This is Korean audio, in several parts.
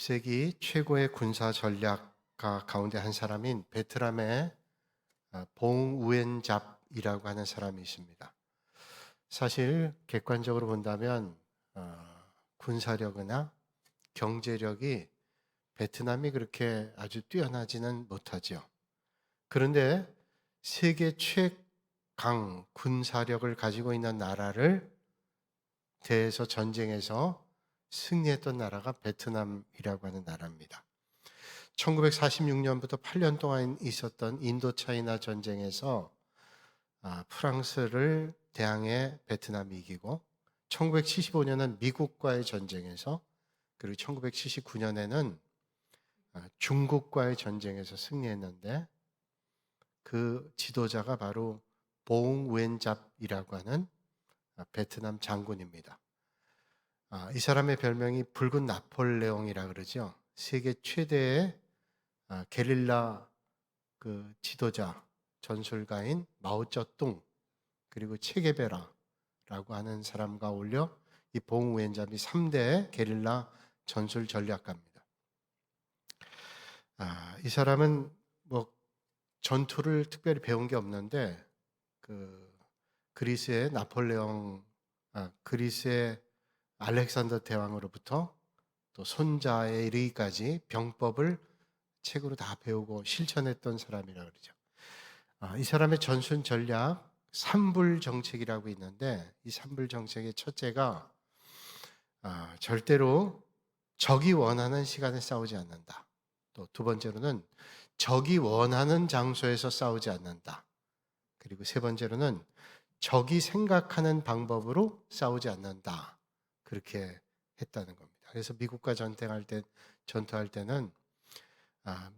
20세기 최고의 군사 전략가 가운데 한 사람인 베트남의 봉 우엔잡이라고 하는 사람이 있습니다. 사실 객관적으로 본다면 군사력이나 경제력이 베트남이 그렇게 아주 뛰어나지는 못하죠. 그런데 세계 최강 군사력을 가지고 있는 나라를 대해서 전쟁에서 승리했던 나라가 베트남이라고 하는 나라입니다. 1946년부터 8년 동안 있었던 인도차이나 전쟁에서 프랑스를 대항해 베트남이 이기고, 1975년은 미국과의 전쟁에서, 그리고 1979년에는 중국과의 전쟁에서 승리했는데, 그 지도자가 바로 봉 우엔잡이라고 하는 베트남 장군입니다. 이 사람의 별명이 붉은 나폴레옹이라 그러죠. 세계 최대의 게릴라 그 지도자 전술가인 마오쩌둥, 그리고 체게베라라고 하는 사람과 어울려 이 봉 우엔잡이 3대 게릴라 전술 전략가입니다. 이 사람은 뭐 전투를 특별히 배운 게 없는데 그리스의 나폴레옹, 그리스의 알렉산더 대왕으로부터 또 손자에 이르기까지 병법을 책으로 다 배우고 실천했던 사람이라 그러죠. 이 사람의 전술 전략 3불 정책이라고 있는데, 이 3불 정책의 첫째가 절대로 적이 원하는 시간에 싸우지 않는다. 또 두 번째로는 적이 원하는 장소에서 싸우지 않는다. 그리고 세 번째로는 적이 생각하는 방법으로 싸우지 않는다. 그렇게 했다는 겁니다. 그래서 미국과 전투할 때는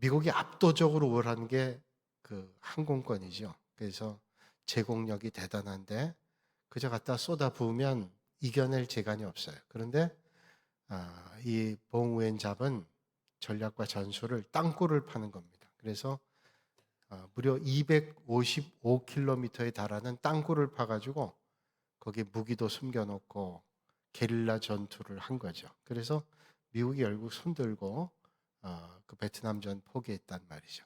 미국이 압도적으로 우월한 게 그 항공권이죠. 그래서 제공력이 대단한데 그저 갖다 쏟아 부으면 이겨낼 재간이 없어요. 그런데 이 봉 우엔잡은 전략과 전술을 땅굴을 파는 겁니다. 그래서 무려 255km에 달하는 땅굴을 파가지고 거기에 무기도 숨겨놓고 게릴라 전투를 한 거죠. 그래서 미국이 결국 손들고 그 베트남전 포기했단 말이죠.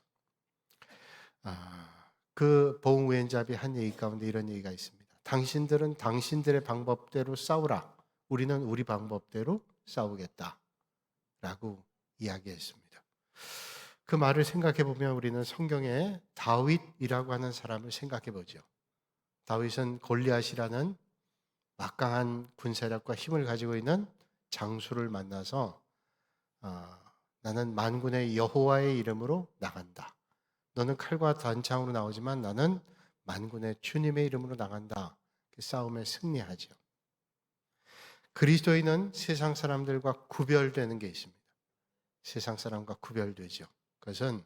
그 봉 우엔잡이 한 얘기 가운데 이런 얘기가 있습니다. 당신들은 당신들의 방법대로 싸우라. 우리는 우리 방법대로 싸우겠다. 라고 이야기했습니다. 그 말을 생각해 보면 우리는 성경에 다윗이라고 하는 사람을 생각해 보죠. 다윗은 골리앗이라는 막강한 군사력과 힘을 가지고 있는 장수를 만나서 나는 만군의 여호와의 이름으로 나간다. 너는 칼과 단창으로 나오지만 나는 만군의 주님의 이름으로 나간다. 그 싸움에 승리하죠. 그리스도인은 세상 사람들과 구별되는 게 있습니다. 세상 사람과 구별되죠. 그것은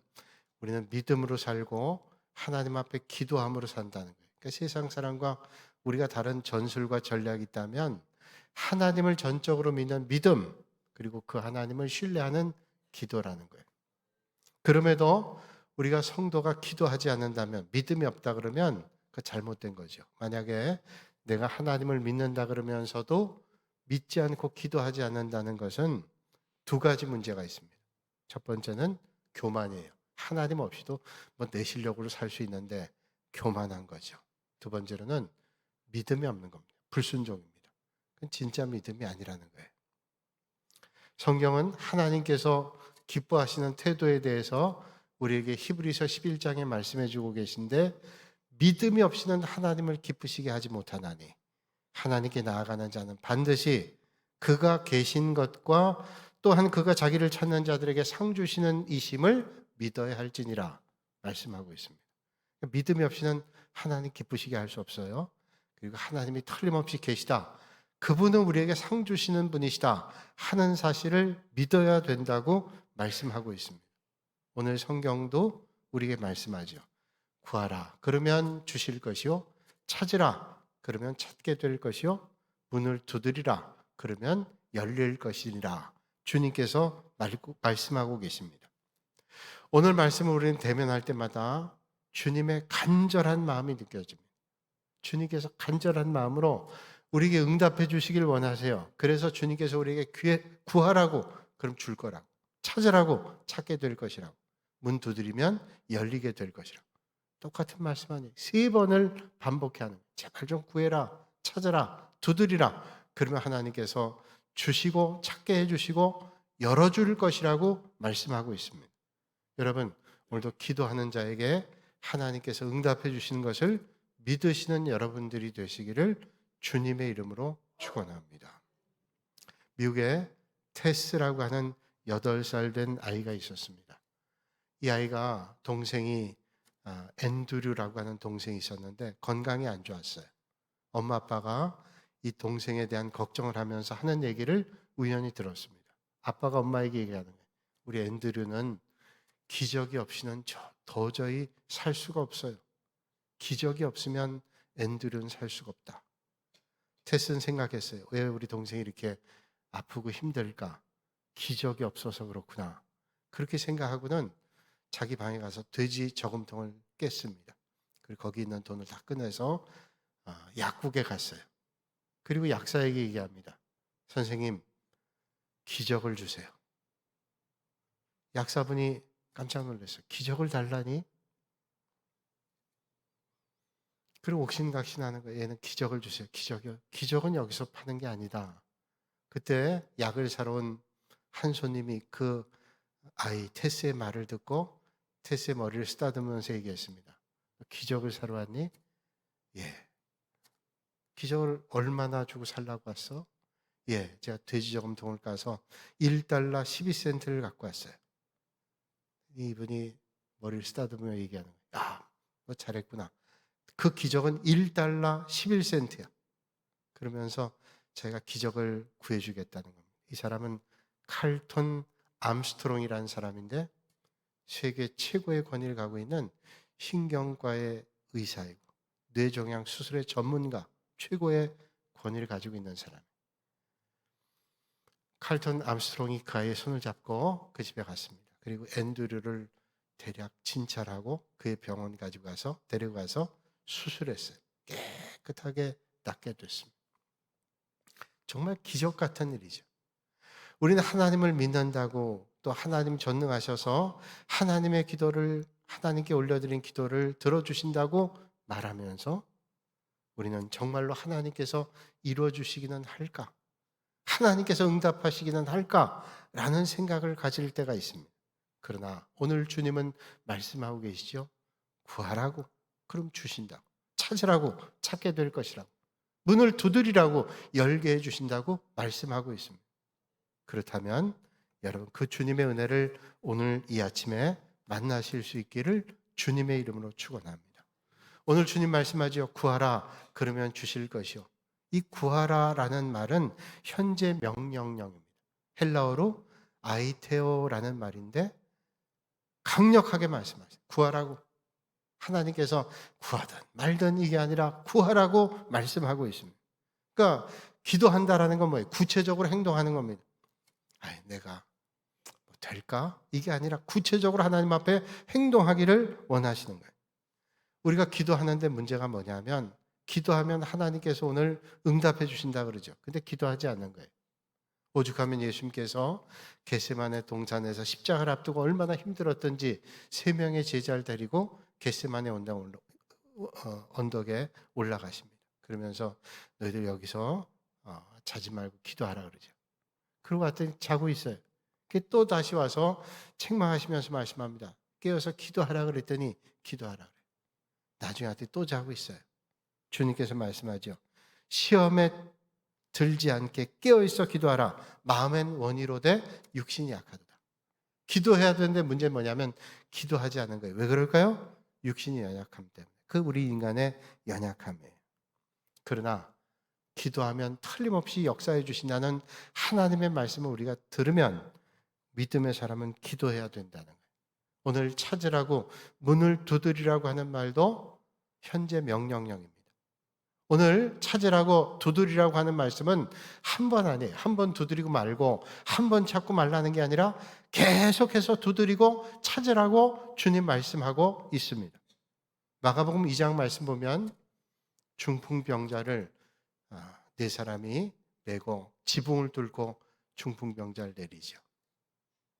우리는 믿음으로 살고 하나님 앞에 기도함으로 산다는 거예요. 그러니까 세상 사람과 우리가 다른 전술과 전략이 있다면 하나님을 전적으로 믿는 믿음, 그리고 그 하나님을 신뢰하는 기도라는 거예요. 그럼에도 우리가 성도가 기도하지 않는다면, 믿음이 없다 그러면 그 잘못된 거죠. 만약에 내가 하나님을 믿는다 그러면서도 믿지 않고 기도하지 않는다는 것은 두 가지 문제가 있습니다. 첫 번째는 교만이에요. 하나님 없이도 뭐 내 실력으로 살 수 있는데 교만한 거죠. 두 번째로는 믿음이 없는 겁니다. 불순종입니다. 그건 진짜 믿음이 아니라는 거예요. 성경은 하나님께서 기뻐하시는 태도에 대해서 우리에게 히브리서 11장에 말씀해 주고 계신데, 믿음이 없이는 하나님을 기쁘시게 하지 못하나니 하나님께 나아가는 자는 반드시 그가 계신 것과 또한 그가 자기를 찾는 자들에게 상 주시는 이심을 믿어야 할지니라 말씀하고 있습니다. 믿음이 없이는 하나님 기쁘시게 할 수 없어요. 그리고 하나님이 틀림없이 계시다, 그분은 우리에게 상 주시는 분이시다 하는 사실을 믿어야 된다고 말씀하고 있습니다. 오늘 성경도 우리에게 말씀하죠. 구하라 그러면 주실 것이요, 찾으라 그러면 찾게 될 것이요, 문을 두드리라 그러면 열릴 것이니라 주님께서 말씀하고 계십니다. 오늘 말씀을 우리는 대면할 때마다 주님의 간절한 마음이 느껴집니다. 주님께서 간절한 마음으로 우리에게 응답해 주시길 원하세요. 그래서 주님께서 우리에게 구하라고, 그럼 줄 거라고. 찾으라고 찾게 될 것이라고. 문 두드리면 열리게 될 것이라고. 똑같은 말씀 아니에요. 3번을 반복해 하는. 제발 좀 구해라, 찾아라, 두드리라. 그러면 하나님께서 주시고 찾게 해주시고 열어줄 것이라고 말씀하고 있습니다. 여러분, 오늘도 기도하는 자에게 하나님께서 응답해 주시는 것을 믿으시는 여러분들이 되시기를 주님의 이름으로 축원합니다. 미국에 테스라고 하는 8살 된 아이가 있었습니다. 이 아이가 동생이 앤드류라고 하는 동생이 있었는데 건강이 안 좋았어요. 엄마 아빠가 이 동생에 대한 걱정을 하면서 하는 얘기를 우연히 들었습니다. 아빠가 엄마에게 얘기하는 거예요. 우리 앤드류는 기적이 없이는 도저히 살 수가 없어요. 기적이 없으면 앤드류는 살 수가 없다. 테스는 생각했어요. 왜 우리 동생이 이렇게 아프고 힘들까? 기적이 없어서 그렇구나. 그렇게 생각하고는 자기 방에 가서 돼지 저금통을 깼습니다. 그리고 거기 있는 돈을 다 꺼내서 약국에 갔어요. 그리고 약사에게 얘기합니다. 선생님, 기적을 주세요. 약사분이 깜짝 놀랐어요. 기적을 달라니? 그리고 옥신각신하는 거예요. 얘는 기적을 주세요. 기적이요. 기적은 여기서 파는 게 아니다. 그때 약을 사러 온 한 손님이 그 아이 테스의 말을 듣고 테스의 머리를 쓰다듬으면서 얘기했습니다. 기적을 사러 왔니? 예. 기적을 얼마나 주고 살라고 왔어? 예. 제가 돼지 저금통을 까서 $1 12센트를 갖고 왔어요. 이분이 머리를 쓰다듬으며 얘기하는 거예요. 야, 너 잘했구나. 그 기적은 $1 11센트야. 그러면서 제가 기적을 구해주겠다는 겁니다. 이 사람은 칼톤 암스트롱이라는 사람인데 세계 최고의 권위를 갖고 있는 신경과의 의사이고 뇌종양 수술의 전문가, 최고의 권위를 가지고 있는 사람. 칼톤 암스트롱이 그 아이의 손을 잡고 그 집에 갔습니다. 그리고 앤드류를 대략 진찰하고 그의 병원 가지고 가서 데리고 가서 수술했어요. 깨끗하게 낫게 됐습니다. 정말 기적 같은 일이죠. 우리는 하나님을 믿는다고 또 하나님 전능하셔서 하나님의 기도를 하나님께 올려드린 기도를 들어주신다고 말하면서 우리는 정말로 하나님께서 이루어주시기는 할까? 하나님께서 응답하시기는 할까라는 생각을 가질 때가 있습니다. 그러나 오늘 주님은 말씀하고 계시죠. 구하라고 그럼 주신다고. 찾으라고 찾게 될 것이라고. 문을 두드리라고 열게 해주신다고 말씀하고 있습니다. 그렇다면 여러분 그 주님의 은혜를 오늘 이 아침에 만나실 수 있기를 주님의 이름으로 축원합니다. 오늘 주님 말씀하죠. 구하라 그러면 주실 것이요. 이 구하라라는 말은 현재 명령형입니다. 헬라어로 아이테오라는 말인데 강력하게 말씀하세요. 구하라고. 하나님께서 구하든 말든 이게 아니라 구하라고 말씀하고 있습니다. 그러니까 기도한다라는 건 뭐예요? 구체적으로 행동하는 겁니다. 내가 될까? 이게 아니라 구체적으로 하나님 앞에 행동하기를 원하시는 거예요. 우리가 기도하는데 문제가 뭐냐면 기도하면 하나님께서 오늘 응답해 주신다 그러죠. 근데 기도하지 않는 거예요. 오죽하면 예수님께서 겟세마네 동산에서 십자가를 앞두고 얼마나 힘들었던지 3명의 제자를 데리고 겟세마네 언덕에 올라가십니다. 그러면서 너희들 여기서 자지 말고 기도하라 그러죠. 그러고 왔더니 자고 있어요. 또 다시 와서 책망하시면서 말씀합니다. 깨어서 기도하라 그랬더니 기도하라 그래요. 나중에 왔더니 또 자고 있어요. 주님께서 말씀하죠. 시험에 들지 않게 깨어있어 기도하라. 마음엔 원이로되 육신이 약하도다. 기도해야 되는데 문제는 뭐냐면 기도하지 않는 거예요. 왜 그럴까요? 육신이 연약함 때문에. 그 우리 인간의 연약함이에요. 그러나 기도하면 틀림없이 역사해 주신다는 하나님의 말씀을 우리가 들으면 믿음의 사람은 기도해야 된다는 거예요. 오늘 찾으라고 문을 두드리라고 하는 말도 현재 명령형입니다. 오늘 찾으라고 두드리라고 하는 말씀은 한 번 아니에요. 한 번 두드리고 말고 한 번 찾고 말라는 게 아니라 계속해서 두드리고 찾으라고 주님 말씀하고 있습니다. 마가복음 2장 말씀 보면 중풍병자를 4사람이 메고 지붕을 뚫고 중풍병자를 내리죠.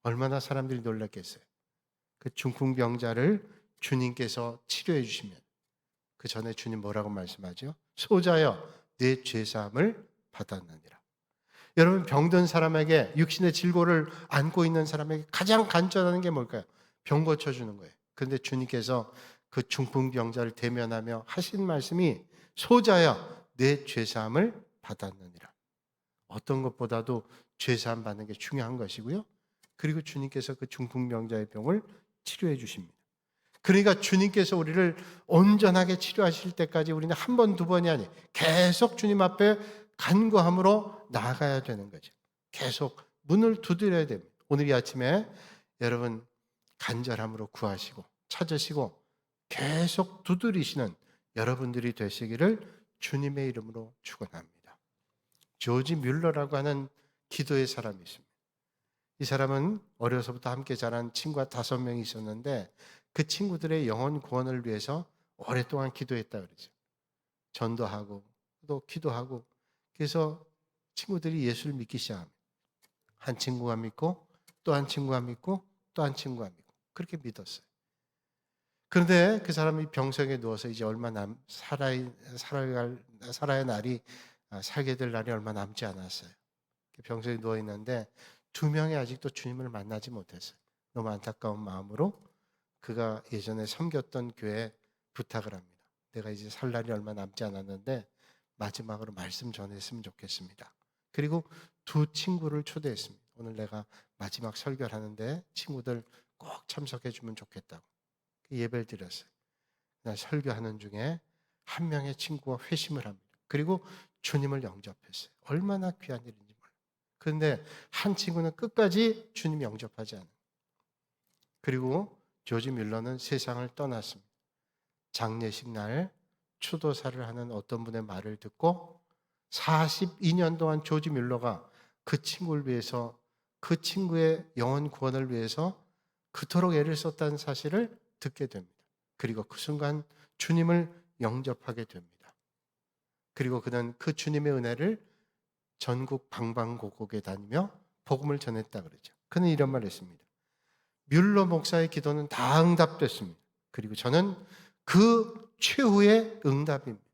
얼마나 사람들이 놀랐겠어요. 그 중풍병자를 주님께서 치료해 주시면 그 전에 주님 뭐라고 말씀하죠? 소자여 내 죄사함을 받았느니라. 여러분, 병든 사람에게, 육신의 질고를 안고 있는 사람에게 가장 간절한 게 뭘까요? 병 고쳐주는 거예요. 그런데 주님께서 그 중풍병자를 대면하며 하신 말씀이 소자여 내 죄사함을 받았느니라. 어떤 것보다도 죄사함 받는 게 중요한 것이고요. 그리고 주님께서 그 중풍병자의 병을 치료해 주십니다. 그러니까 주님께서 우리를 온전하게 치료하실 때까지 우리는 한 번, 두 번이 아니 계속 주님 앞에 간구함으로 나아가야 되는 거죠. 계속 문을 두드려야 됩니다. 오늘 이 아침에 여러분 간절함으로 구하시고 찾으시고 계속 두드리시는 여러분들이 되시기를 주님의 이름으로 축원합니다. 조지 뮬러라고 하는 기도의 사람이 있습니다. 이 사람은 어려서부터 함께 자란 친구가 5명이 있었는데 그 친구들의 영혼 구원을 위해서 오랫동안 기도했다 그러죠. 전도하고 또 기도하고. 그래서 친구들이 예수를 믿기 시작합니다. 한 친구가 믿고 또 한 친구가 믿고 또 한 친구가 믿고 그렇게 믿었어요. 그런데 그 사람이 병석에 누워서 이제 살아야 날이 살게 될 날이 얼마 남지 않았어요. 병석에 누워 있는데 2명이 아직도 주님을 만나지 못했어요. 너무 안타까운 마음으로 그가 예전에 섬겼던 교회에 부탁을 합니다. 내가 이제 살 날이 얼마 남지 않았는데 마지막으로 말씀 전했으면 좋겠습니다. 그리고 2 친구를 초대했습니다. 오늘 내가 마지막 설교를 하는데 친구들 꼭 참석해 주면 좋겠다고 예배를 드렸어요. 날 설교하는 중에 한 명의 친구가 회심을 합니다. 그리고 주님을 영접했어요. 얼마나 귀한 일인지 몰라요. 그런데 한 친구는 끝까지 주님 영접하지 않아요. 그리고 조지 뮬러는 세상을 떠났습니다. 장례식 날 추도사를 하는 어떤 분의 말을 듣고 42년 동안 조지 뮬러가 그 친구를 위해서, 그 친구의 영혼 구원을 위해서 그토록 애를 썼다는 사실을 듣게 됩니다. 그리고 그 순간 주님을 영접하게 됩니다. 그리고 그는 그 주님의 은혜를 전국 방방곡곡에 다니며 복음을 전했다 그러죠. 그는 이런 말을 했습니다. 뮬러 목사의 기도는 다 응답됐습니다. 그리고 저는 그 최후의 응답입니다.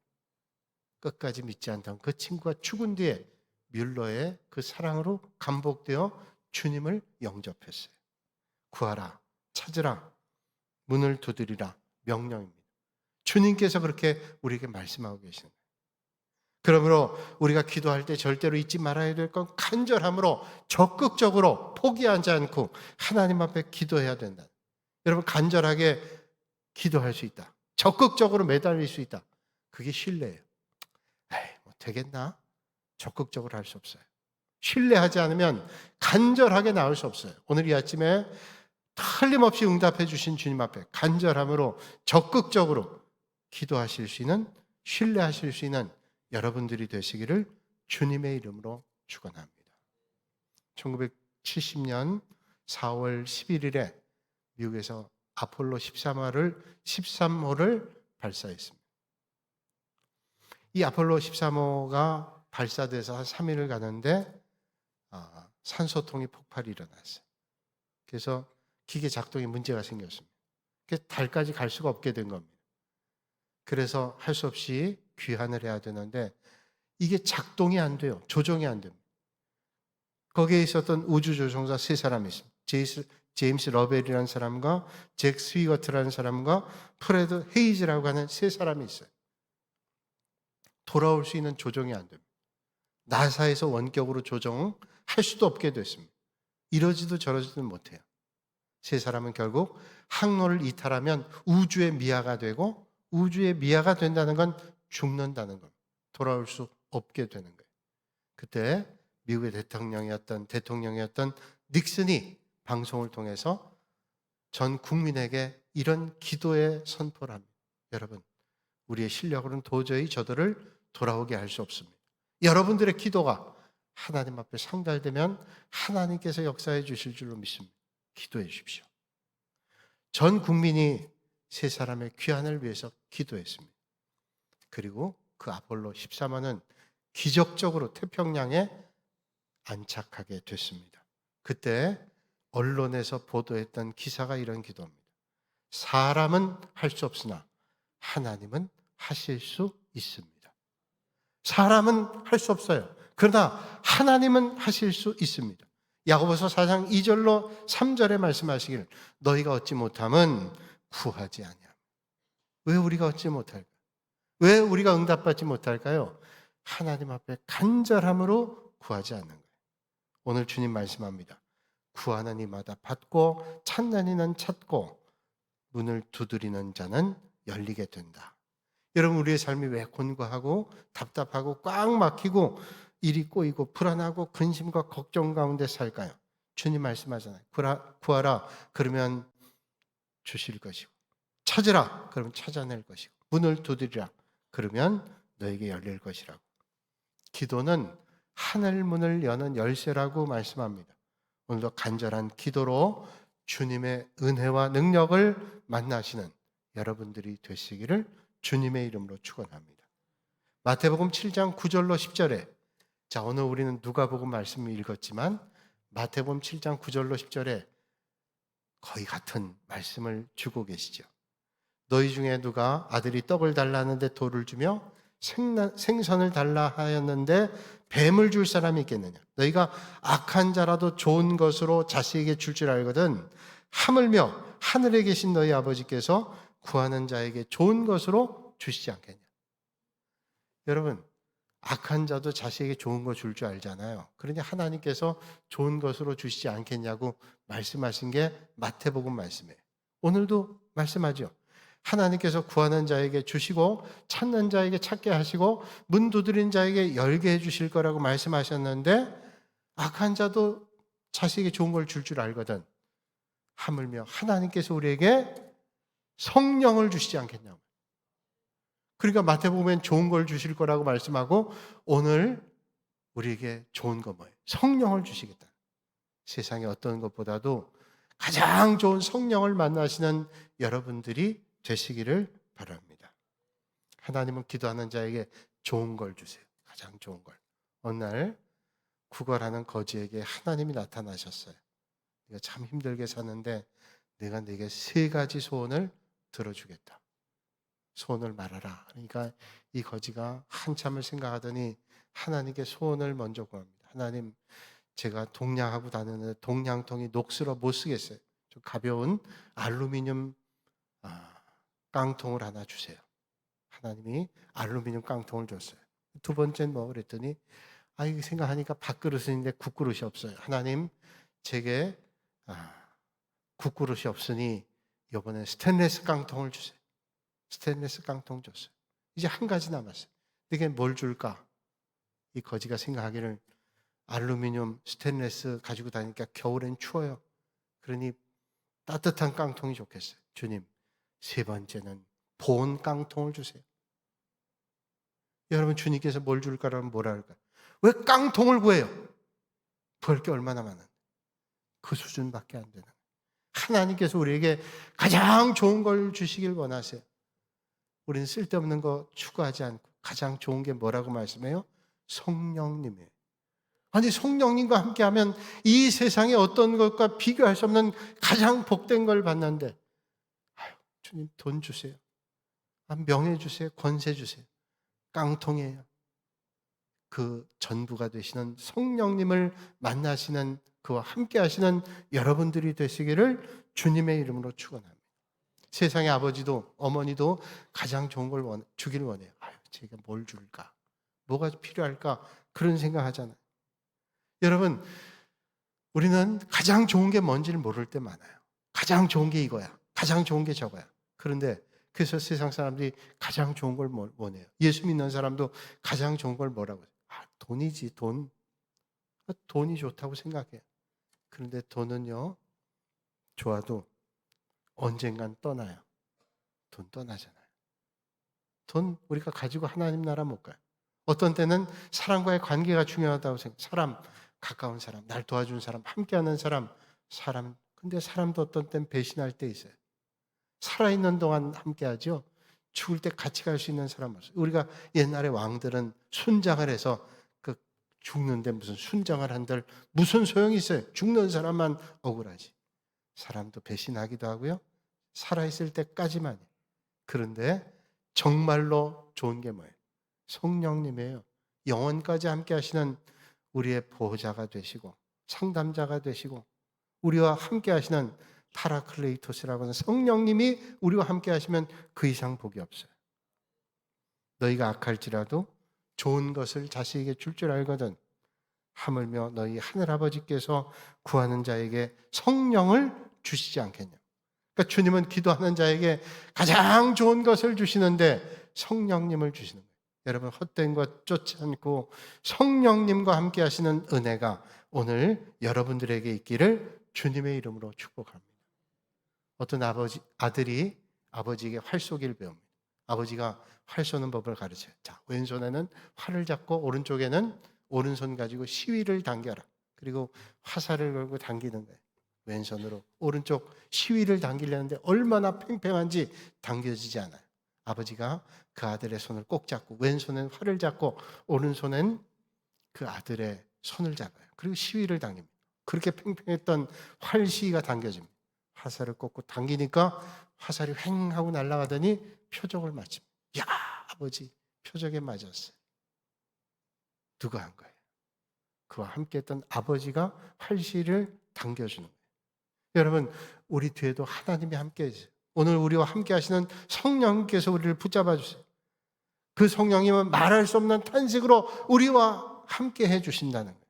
끝까지 믿지 않던 그 친구가 죽은 뒤에 뮬러의 그 사랑으로 감복되어 주님을 영접했어요. 구하라, 찾으라, 문을 두드리라 명령입니다. 주님께서 그렇게 우리에게 말씀하고 계시는 거예요. 그러므로 우리가 기도할 때 절대로 잊지 말아야 될 건 간절함으로 적극적으로 포기하지 않고 하나님 앞에 기도해야 된다. 여러분, 간절하게 기도할 수 있다. 적극적으로 매달릴 수 있다. 그게 신뢰예요. 뭐 되겠나? 적극적으로 할 수 없어요. 신뢰하지 않으면 간절하게 나올 수 없어요. 오늘 이 아침에 틀림없이 응답해 주신 주님 앞에 간절함으로 적극적으로 기도하실 수 있는, 신뢰하실 수 있는 여러분들이 되시기를 주님의 이름으로 축원합니다. 1970년 4월 11일에 미국에서 아폴로 13호를 발사했습니다. 이 아폴로 13호가 발사돼서 한 3일을 가는데 산소통이 폭발이 일어났어요. 그래서 기계 작동에 문제가 생겼습니다. 그래서 달까지 갈 수가 없게 된 겁니다. 그래서 할 수 없이 귀환을 해야 되는데 이게 작동이 안 돼요. 조종이 안 됩니다. 거기에 있었던 우주조종사 3사람이 있습니다. 제임스 러벨이라는 사람과 잭 스위거트라는 사람과 프레드 헤이즈라고 하는 3사람이 있어요. 돌아올 수 있는 조종이 안 됩니다. 나사에서 원격으로 조종할 수도 없게 됐습니다. 이러지도 저러지도 못해요. 3사람은 결국 항로를 이탈하면 우주의 미아가 되고, 우주의 미아가 된다는 건 죽는다는 겁니다. 돌아올 수 없게 되는 거예요. 그때 미국의 대통령이었던 닉슨이 방송을 통해서 전 국민에게 이런 기도의 선포를 합니다. 여러분, 우리의 실력으로는 도저히 저들을 돌아오게 할 수 없습니다. 여러분들의 기도가 하나님 앞에 상달되면 하나님께서 역사해 주실 줄로 믿습니다. 기도해 주십시오. 전 국민이 3사람의 귀환을 위해서 기도했습니다. 그리고 그 아폴로 13호는 기적적으로 태평양에 안착하게 됐습니다. 그때 언론에서 보도했던 기사가 이런 기도입니다. 사람은 할 수 없으나 하나님은 하실 수 있습니다. 사람은 할 수 없어요. 그러나 하나님은 하실 수 있습니다. 야고보서 4장 2절로 3절에 말씀하시길 너희가 얻지 못함은 구하지 아니함. 왜 우리가 얻지 못할까? 왜 우리가 응답받지 못할까요? 하나님 앞에 간절함으로 구하지 않는 거예요. 오늘 주님 말씀합니다. 구하는 이마다 받고 찾는 이는 찾고 문을 두드리는 자는 열리게 된다. 여러분, 우리의 삶이 왜 곤고하고 답답하고 꽉 막히고 일이 꼬이고 불안하고 근심과 걱정 가운데 살까요? 주님 말씀하잖아요. 구하라 그러면 주실 것이고, 찾으라 그러면 찾아낼 것이고, 문을 두드리라 그러면 너에게 열릴 것이라고. 기도는 하늘 문을 여는 열쇠라고 말씀합니다. 오늘도 간절한 기도로 주님의 은혜와 능력을 만나시는 여러분들이 되시기를 주님의 이름으로 축원합니다. 마태복음 7장 9절로 10절에, 자, 오늘 우리는 누가복음 말씀을 읽었지만 마태복음 7장 9절로 10절에 거의 같은 말씀을 주고 계시죠. 너희 중에 누가 아들이 떡을 달라는데 돌을 주며 생선을 달라 하였는데 뱀을 줄 사람이 있겠느냐? 너희가 악한 자라도 좋은 것으로 자식에게 줄 줄 알거든 하물며 하늘에 계신 너희 아버지께서 구하는 자에게 좋은 것으로 주시지 않겠냐? 여러분, 악한 자도 자식에게 좋은 거 줄 줄 알잖아요. 그러니 하나님께서 좋은 것으로 주시지 않겠냐고 말씀하신 게 마태복음 말씀이에요. 오늘도 말씀하죠. 하나님께서 구하는 자에게 주시고 찾는 자에게 찾게 하시고 문 두드린 자에게 열게 해주실 거라고 말씀하셨는데, 악한 자도 자식에게 좋은 걸 줄 줄 알거든 하물며 하나님께서 우리에게 성령을 주시지 않겠냐고. 그러니까 마태복음엔 좋은 걸 주실 거라고 말씀하고 오늘 우리에게 좋은 거 뭐예요? 성령을 주시겠다. 세상에 어떤 것보다도 가장 좋은 성령을 만나시는 여러분들이 되시기를 바랍니다. 하나님은 기도하는 자에게 좋은 걸 주세요. 가장 좋은 걸. 어느 날 구걸하는 거지에게 하나님이 나타나셨어요. 네가 참 힘들게 사는데 내가 네게 3가지 소원을 들어주겠다. 소원을 말하라. 그러니까 이 거지가 한참을 생각하더니 하나님께 소원을 먼저 구합니다. 하나님, 제가 동냥하고 다니는데 동냥통이 녹슬어 못 쓰겠어요. 좀 가벼운 알루미늄 깡통을 하나 주세요. 하나님이 알루미늄 깡통을 줬어요. 2번째는 뭐 그랬더니 이거 생각하니까 밥그릇인데 국그릇이 없어요. 하나님, 제게 국그릇이 없으니 이번에 스테인리스 깡통을 주세요. 스테인리스 깡통 줬어요. 이제 1가지 남았어요. 내게 뭘 줄까? 이 거지가 생각하기를 알루미늄 스테인리스 가지고 다니니까 겨울엔 추워요. 그러니 따뜻한 깡통이 좋겠어요. 주님, 3번째는 보온 깡통을 주세요. 여러분, 주님께서 뭘 줄까라면 뭐라 할까요? 왜 깡통을 구해요? 구할 게 얼마나 많은데. 그 수준밖에 안 되는. 하나님께서 우리에게 가장 좋은 걸 주시길 원하세요. 우리는 쓸데없는 거 추구하지 않고 가장 좋은 게 뭐라고 말씀해요? 성령님이에요. 아니, 성령님과 함께하면 이 세상의 어떤 것과 비교할 수 없는 가장 복된 걸 받는데, 주님 돈 주세요. 명예 주세요. 권세 주세요. 깡통이에요. 그 전부가 되시는 성령님을 만나시는, 그와 함께 하시는 여러분들이 되시기를 주님의 이름으로 축원합니다. 세상의 아버지도 어머니도 가장 좋은 걸 주기를 원해요. 제가 뭘 줄까? 뭐가 필요할까? 그런 생각하잖아요. 여러분, 우리는 가장 좋은 게 뭔지를 모를 때 많아요. 가장 좋은 게 이거야. 가장 좋은 게 저거야. 그런데 그래서 세상 사람들이 가장 좋은 걸 원해요. 예수 믿는 사람도 가장 좋은 걸 뭐라고 해요? 돈이지, 돈. 돈이 좋다고 생각해요. 그런데 돈은요, 좋아도 언젠간 떠나요. 돈 떠나잖아요. 돈 우리가 가지고 하나님 나라 못 가요. 어떤 때는 사람과의 관계가 중요하다고 생각해요. 사람, 가까운 사람, 날 도와준 사람, 함께하는 사람. 근데 사람도 어떤 때는 배신할 때 있어요. 살아있는 동안 함께하죠. 죽을 때 같이 갈 수 있는 사람 없어요. 우리가 옛날에 왕들은 순장을 해서 그 죽는데 무슨 순장을 한들 무슨 소용이 있어요? 죽는 사람만 억울하지. 사람도 배신하기도 하고요. 살아있을 때까지만. 그런데 정말로 좋은 게 뭐예요? 성령님이에요. 영원까지 함께 하시는 우리의 보호자가 되시고 상담자가 되시고 우리와 함께 하시는 파라클레이토스라고 하는 성령님이 우리와 함께 하시면 그 이상 복이 없어요. 너희가 악할지라도 좋은 것을 자식에게 줄 줄 알거든. 하물며 너희 하늘아버지께서 구하는 자에게 성령을 주시지 않겠냐. 그러니까 주님은 기도하는 자에게 가장 좋은 것을 주시는데 성령님을 주시는 거예요. 여러분, 헛된 것 쫓지 않고 성령님과 함께 하시는 은혜가 오늘 여러분들에게 있기를 주님의 이름으로 축복합니다. 어떤 아들이 아버지에게 활 쏘기를 배웁니다. 아버지가 활 쏘는 법을 가르쳐요. 자, 왼손에는 활을 잡고 오른쪽에는 오른손 가지고 시위를 당겨라. 그리고 화살을 걸고 당기는 거예요. 왼손으로 오른쪽 시위를 당기려는데 얼마나 팽팽한지 당겨지지 않아요. 아버지가 그 아들의 손을 꼭 잡고 왼손엔 활을 잡고 오른손엔 그 아들의 손을 잡아요. 그리고 시위를 당깁니다. 그렇게 팽팽했던 활 시위가 당겨집니다. 화살을 꽂고 당기니까 화살이 휑 하고 날아가더니 표적을 맞춥니다. 야, 아버지 표적에 맞았어요. 누가 한 거예요? 그와 함께 했던 아버지가 활시를 당겨주는 거예요. 여러분, 우리 뒤에도 하나님이 함께 해주세요. 오늘 우리와 함께 하시는 성령님께서 우리를 붙잡아 주세요. 그 성령님은 말할 수 없는 탄식으로 우리와 함께 해주신다는 거예요.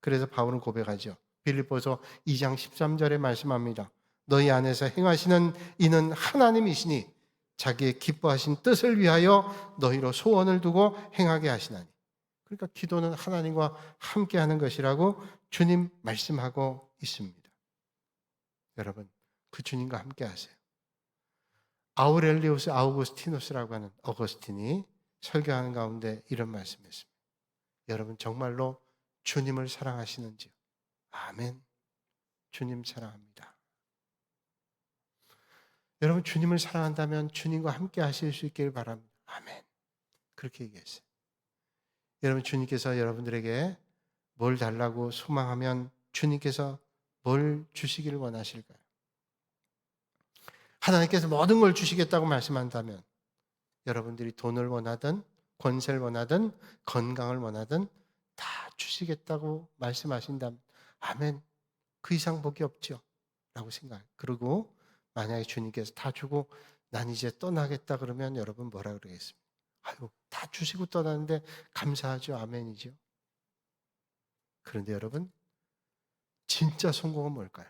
그래서 바울은 고백하죠. 빌립보서 2장 13절에 말씀합니다. 너희 안에서 행하시는 이는 하나님이시니 자기의 기뻐하신 뜻을 위하여 너희로 소원을 두고 행하게 하시나니. 그러니까 기도는 하나님과 함께하는 것이라고 주님 말씀하고 있습니다. 여러분, 그 주님과 함께하세요. 아우렐리우스 아우구스티누스라고 하는 어거스틴이 설교하는 가운데 이런 말씀했습니다. 여러분, 정말로 주님을 사랑하시는지요? 아멘. 주님 사랑합니다. 여러분, 주님을 사랑한다면 주님과 함께 하실 수 있기를 바랍니다. 아멘. 그렇게 얘기했어요. 여러분, 주님께서 여러분들에게 뭘 달라고 소망하면 주님께서 뭘 주시기를 원하실까요? 하나님께서 모든 걸 주시겠다고 말씀한다면 여러분들이 돈을 원하든 권세를 원하든 건강을 원하든 다 주시겠다고 말씀하신다면 아멘. 그 이상 복이 없죠. 라고 생각해요. 그리고 만약에 주님께서 다 주고 난 이제 떠나겠다 그러면 여러분 뭐라 그러겠습니까? 아유, 다 주시고 떠나는데 감사하죠. 아멘이죠. 그런데 여러분, 진짜 성공은 뭘까요?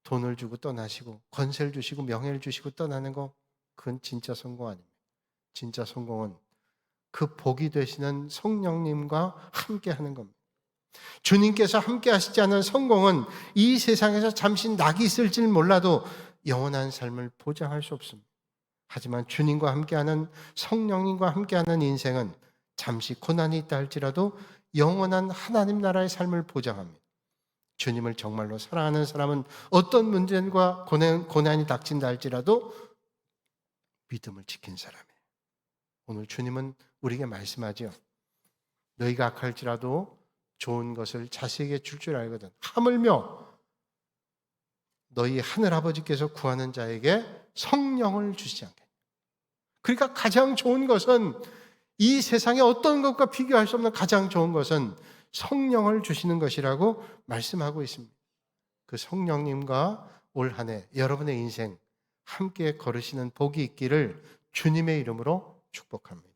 돈을 주고 떠나시고 권세를 주시고 명예를 주시고 떠나는 거, 그건 진짜 성공 아닙니다. 진짜 성공은 그 복이 되시는 성령님과 함께 하는 겁니다. 주님께서 함께 하시지 않은 성공은 이 세상에서 잠시 낙이 있을지 몰라도 영원한 삶을 보장할 수 없습니다. 하지만 주님과 함께하는 성령님과 함께하는 인생은 잠시 고난이 있다 할지라도 영원한 하나님 나라의 삶을 보장합니다. 주님을 정말로 사랑하는 사람은 어떤 문제과 고난이 닥친다 할지라도 믿음을 지킨 사람이에요. 오늘 주님은 우리에게 말씀하죠. 너희가 악할지라도 좋은 것을 자식에게 줄 줄 알거든. 하물며 너희 하늘아버지께서 구하는 자에게 성령을 주시지 않겠냐. 그러니까 가장 좋은 것은 이 세상의 어떤 것과 비교할 수 없는 가장 좋은 것은 성령을 주시는 것이라고 말씀하고 있습니다. 그 성령님과 올 한 해 여러분의 인생 함께 걸으시는 복이 있기를 주님의 이름으로 축복합니다.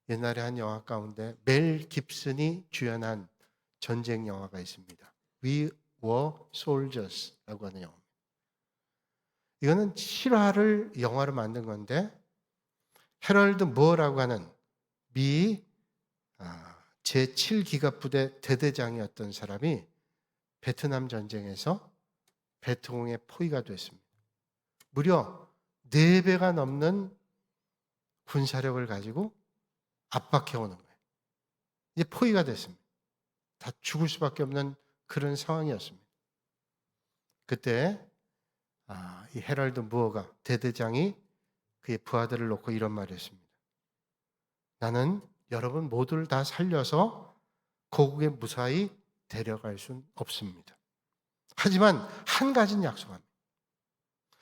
옛날에 한 영화 가운데 멜 깁슨이 주연한 전쟁 영화가 있습니다. We Were Soldiers라고 하는 영화입니다. 이거는 실화를 영화로 만든 건데 헤럴드 무어라고 하는 미 제7기갑부대 대대장이었던 사람이 베트남 전쟁에서 베트공의 포위가 됐습니다. 무려 4배가 넘는 군사력을 가지고 압박해오는 거예요. 이제 포위가 됐습니다. 다 죽을 수밖에 없는 그런 상황이었습니다. 그때 이 헤럴드 무어가 대대장이 그의 부하들을 놓고 이런 말을 했습니다. 나는 여러분 모두를 다 살려서 고국에 무사히 데려갈 수는 없습니다. 하지만 한 가지는 약속합니다.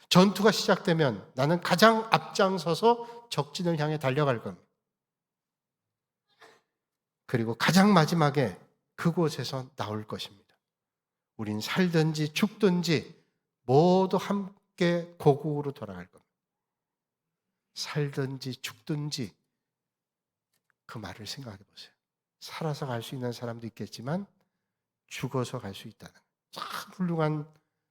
전투가 시작되면 나는 가장 앞장서서 적진을 향해 달려갈 겁니다. 그리고 가장 마지막에 그곳에서 나올 것입니다. 우린 살든지 죽든지 모두 함께 고국으로 돌아갈 겁니다. 살든지 죽든지 그 말을 생각해 보세요. 살아서 갈 수 있는 사람도 있겠지만 죽어서 갈 수 있다는 참 훌륭한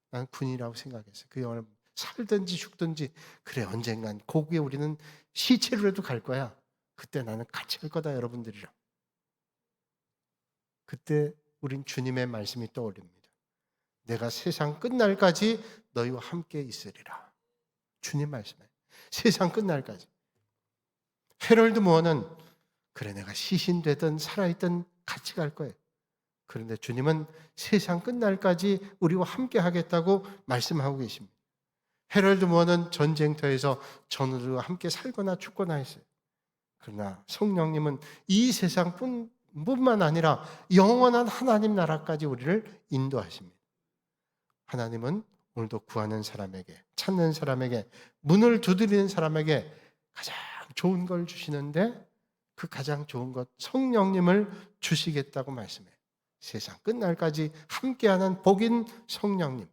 난 군이라고 생각했어요. 그 영화를 살든지 죽든지 그래 언젠간 고국에 우리는 시체로라도 갈 거야. 그때 나는 같이 갈 거다 여러분들이랑. 그때 우린 주님의 말씀이 떠올립니다. 내가 세상 끝날까지 너희와 함께 있으리라. 주님 말씀에 세상 끝날까지. 헤럴드 무어는 그래 내가 시신되든 살아있든 같이 갈 거예요. 그런데 주님은 세상 끝날까지 우리와 함께 하겠다고 말씀하고 계십니다. 헤럴드 무어는 전쟁터에서 전우들과 함께 살거나 죽거나 했어요. 그러나 성령님은 이 세상뿐만 아니라 영원한 하나님 나라까지 우리를 인도하십니다. 하나님은 오늘도 구하는 사람에게, 찾는 사람에게, 문을 두드리는 사람에게 가장 좋은 걸 주시는데 그 가장 좋은 것 성령님을 주시겠다고 말씀해요. 세상 끝날까지 함께하는 복인 성령님.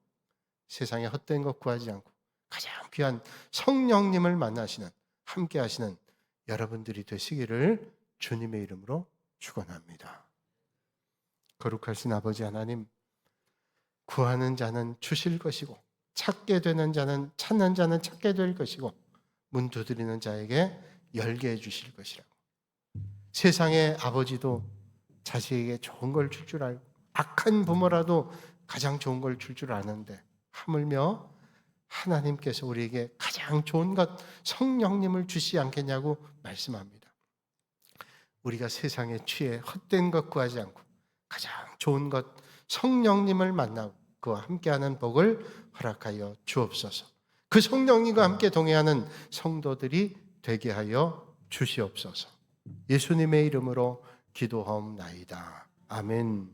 세상에 헛된 것 구하지 않고 가장 귀한 성령님을 만나시는, 함께하시는 여러분들이 되시기를 주님의 이름으로 축원합니다. 거룩하신 아버지 하나님, 구하는 자는 주실 것이고 찾게 되는 자는 찾는 자는 찾게 될 것이고 문 두드리는 자에게 열게 해 주실 것이라고. 세상의 아버지도 자식에게 좋은 걸 줄 줄 알고 악한 부모라도 가장 좋은 걸 줄 줄 아는데 하물며 하나님께서 우리에게 가장 좋은 것 성령님을 주시지 않겠냐고 말씀합니다. 우리가 세상에 취해 헛된 것 구하지 않고 가장 좋은 것 성령님을 만나고 그와 함께하는 복을 허락하여 주옵소서. 그 성령님과 함께 동행하는 성도들이 되게 하여 주시옵소서. 예수님의 이름으로 기도하옵나이다. 아멘.